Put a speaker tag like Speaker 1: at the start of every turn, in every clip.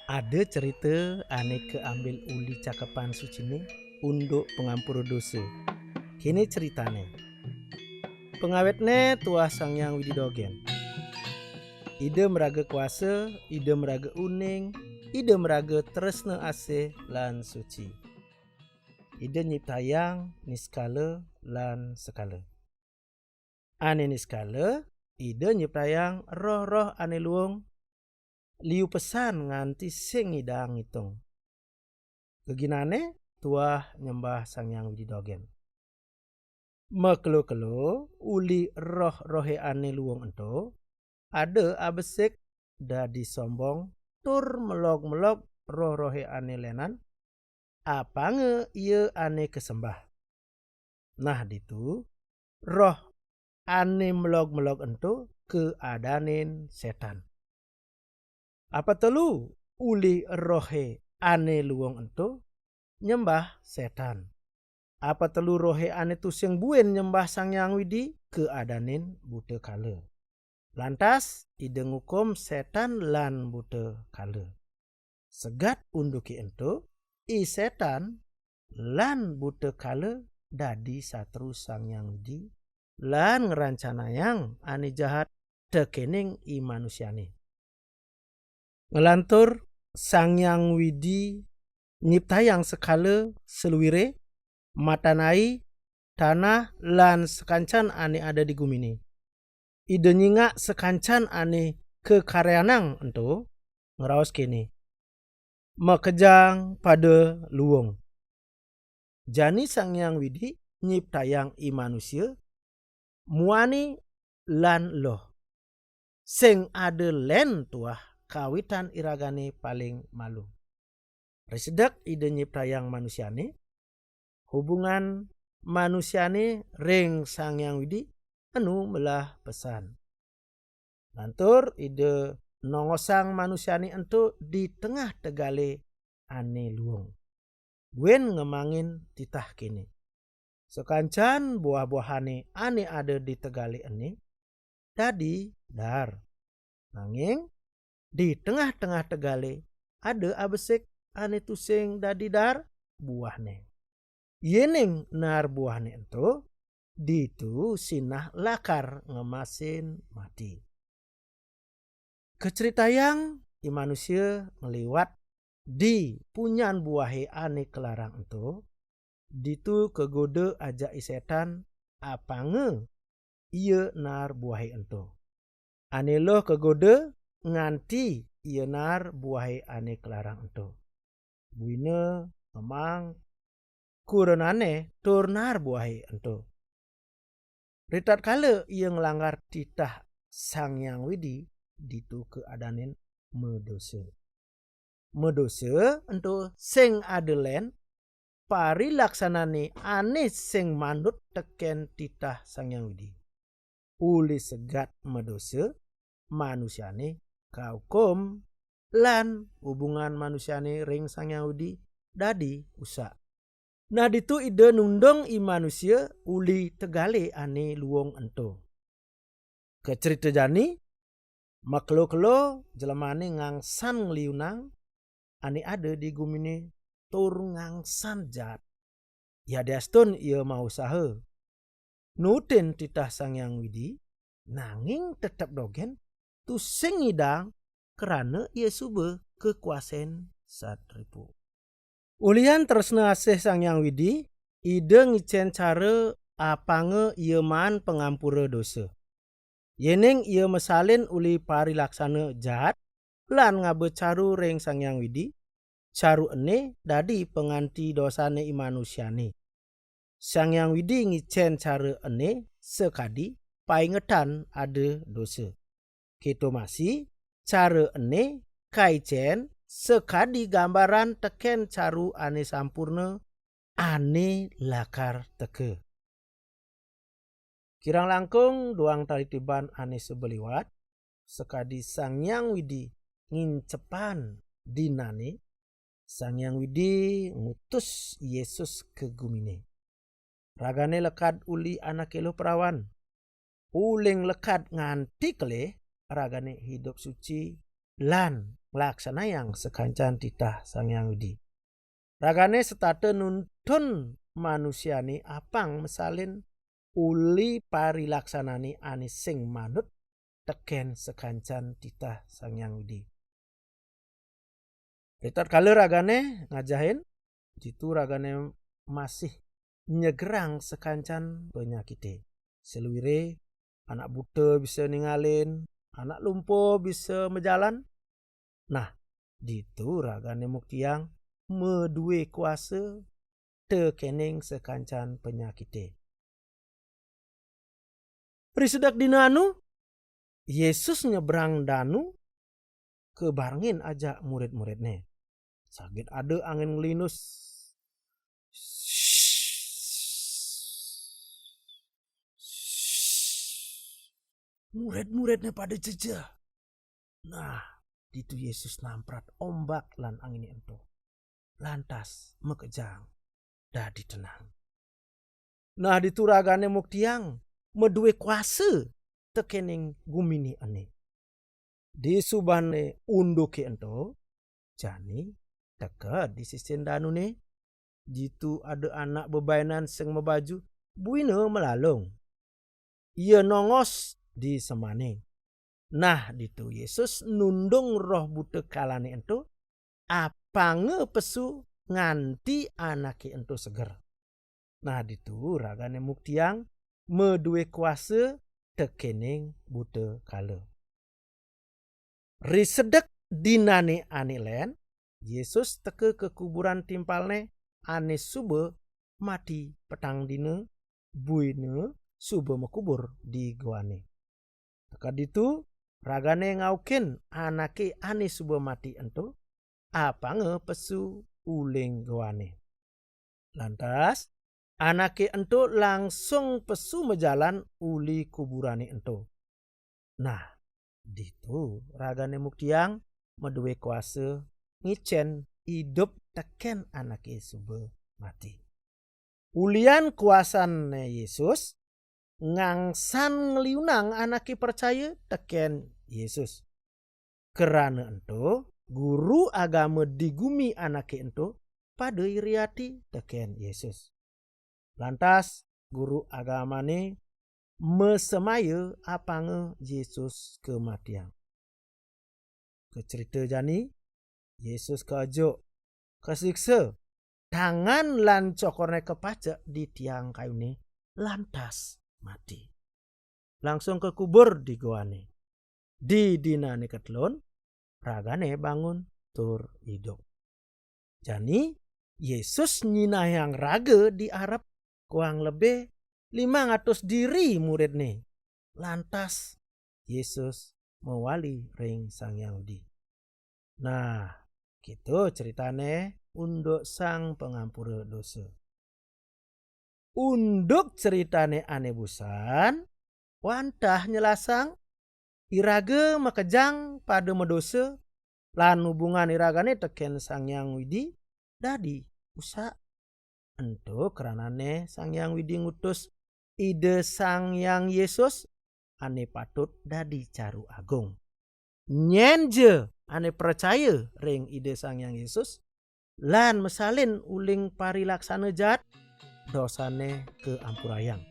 Speaker 1: Ada cerita ane keambil uli cakapan suci ni untuk pengampura dosa. Kini ceritane. Pengawetne tuah Sangyang Wididogen. Ide meraga kuasa, ide meraga uning, ide meraga tresna asih lan suci. Ide nyiptayang niskala lan sekala. Ane niskala, ide nyiptayang roh-roh ane luong liu pesan nganti sing idang ngitung. Keginane tuah nyembah Sangyang Wididogen. Mekelo-kelo uli roh-rohe ane luong ento ada abesek dadi sombong tur melog-melog roh-rohe ane lenan apange ia ane kesembah. Nah ditu roh ane melog-melog ento keadanin setan. Apa telu uli rohe ane luong ento nyembah setan. Apa telu rohe ane tu sing buen nyembah Sangyang Widi keadanin buta kala. Lantas ide ngukum setan lan buta kala. Segat unduki ento i setan lan buta kala dadi satru Sangyang Widi lan ngerancanayang ane jahat tekening i manusiane. Ngelantur Sangyang Widi nyiptayang sekala seluwire matanai, tanah, lan sekancan ane ada di gumini. Ide nyingak sekancan ane kekaryanang ento ngeraos kini. Mekejang pada luong. Jani Sangyang Widi nyiptayang i manusia muani lan loh. Sing ada len tuah kawitan iragane paling malu. Resedak ide nyiptayang manusiane hubungan manusiane ring Sangyang Widi anu melah pesan. Lantur ide nongosang manusiane ento di tengah tegale ane luong. Buen ngemangin titah kini. Sekancan buah-buahane ane ada di tegale ane dadi dar. Nanging di tengah-tengah tegale ada abesek ane tusing dadi dar buahne. Yening nar buahne ento ditu sinah lakar ngemasin mati. Keceritayang i manusia ngeliwat di punyan buahe ane kelarang ento ditu kegode aja i setan apange iya nar buahe ento. Ane loh kegode nganti iya nar buahe ane kelarang ento. Buine memang kurenane turnar buahe ento. Ritat kala ia ngelanggar titah Sangyang Widi ditu keadanin medosa. Medosa ento sing adelen pari laksanane ane sing manut teken titah Sangyang Widi. Uli segat medosa manusiane kaukum lan hubungan manusiane ring Sangyang Widi dadi usak. Nah ditu ide nundong i manusia uli tegale ane luong ento. Kecerita jani maklo-klo jelemane ngangsan ngeliunang ane ada di gumine tur ngangsan jat. Ya deston ia mau usaha. Nutin titah Sangyang Widi nanging tetap dogen tu sing ngidang kerana ia suba kekuasaan satripu. Ulian tresna asih Sangyang Widi ide ngicen cara apange ia man pengampura dosa. Yening ia mesalin uli pari laksana jahat lan ngabe caru ring Sangyang Widi caru ene dadi penganti dosane i manusiane. Sangyang Widi ngicen cara ene sekadi paingetan ada dosa. Kito masih cara ene kaicen sekadi gambaran teken caru ane sampurna ane lakar teke. Kirang langkung duang talitiban ane sebeliwat sekadi Sangyang Widi ngincepan dinane Sangyang Widi ngutus Yesus ke gumine. Ragane lekat uli anak elo perawan. Uling lekat nganti kele ragane hidup suci lan nglaksanayang sekancan titah Sang Hyang Widi. Ragane setate nuntun manusiane apang mesalin uli parilaksanane ane sing manut teken sekancan titah Sang Hyang Widi. Ritat kala ragane ngajahin jitu ragane masih nyegerang sekancan penyakite. Seluwire anak buta bisa ningalin, anak lumpuh bisa mejalan. Nah, ditu ragane muktiang medue kuasa tekening sekancan penyakite. Risedak dina anu Yesus nyebrang danu kebarengin aja murid-muridnya. Saged ada angin ngelinus. Murid-muridnya pada jejah. Nah, itu Yesus namprat ombak lan angin itu. Lantas mekejang dadi tenang. Nah, dituragane muktiang medue kuasa tekening gumini ane. Di subane unduke ento jani teka di sisin danu ne jitu ada anak bebainan sing mebaju buina melalung. Ia nongos di semane. Nah, ditu Yesus nundung roh buta kalane ento apange pesu nganti anake ento seger. Nah, ditu ragane muktiang medue kuasa tekening buta kala. Risedek dinane ane len Yesus teke ke kuburan timpalne ane suba mati petang dina buine suba mekubur di goane. Teka ditu ragane ngaukin anake ane suba mati ento apange pesu uling goane. Lantas anake ento langsung pesu mejalan uli kuburane ento. Nah, ditu ragane muktiang medue kuasa ngicen hidup teken anake suba mati. Ulian kuasane Yesus ngangsan ngeliunang anake percaya teken Yesus. Kerana ento guru agama digumi anake ento pada iriati teken Yesus. Lantas guru agama ni mesemaya apange Yesus kematian. Kecerita jani Yesus keajuk kesiksa tangan lan cokorne kepacak di tiang kayu ni lantas mati. Langsung ke kubur di goane. Di dinane ketelun ragane bangun tur hidup. Jani Yesus nyinayang raga di Arab kurang lebih 500 diri murid nih. Lantas Yesus mewali ring Sang Hyang Widi. Nah, gitu ceritane unduk sang pengampura dosa. Unduk ceritane ane busan, wantah nyelasang iraga makejang pada medosa lan hubungan iragane teken Sang Hyang Widi dadi usak. Ento keranane Sang Hyang Widi ngutus ide Sang Hyang Yesus ane patut dadi caru agung. Nyen je ane percaya ring ide Sang Hyang Yesus lan mesalin uling parilaksana jahat dosane ke ampurayang.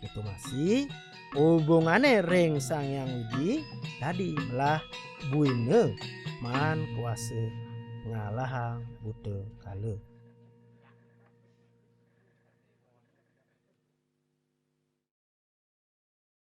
Speaker 1: Itu masih hubungane ring Sang Hyang Widi tadi melah buine man kuasa ngalahang buta kala.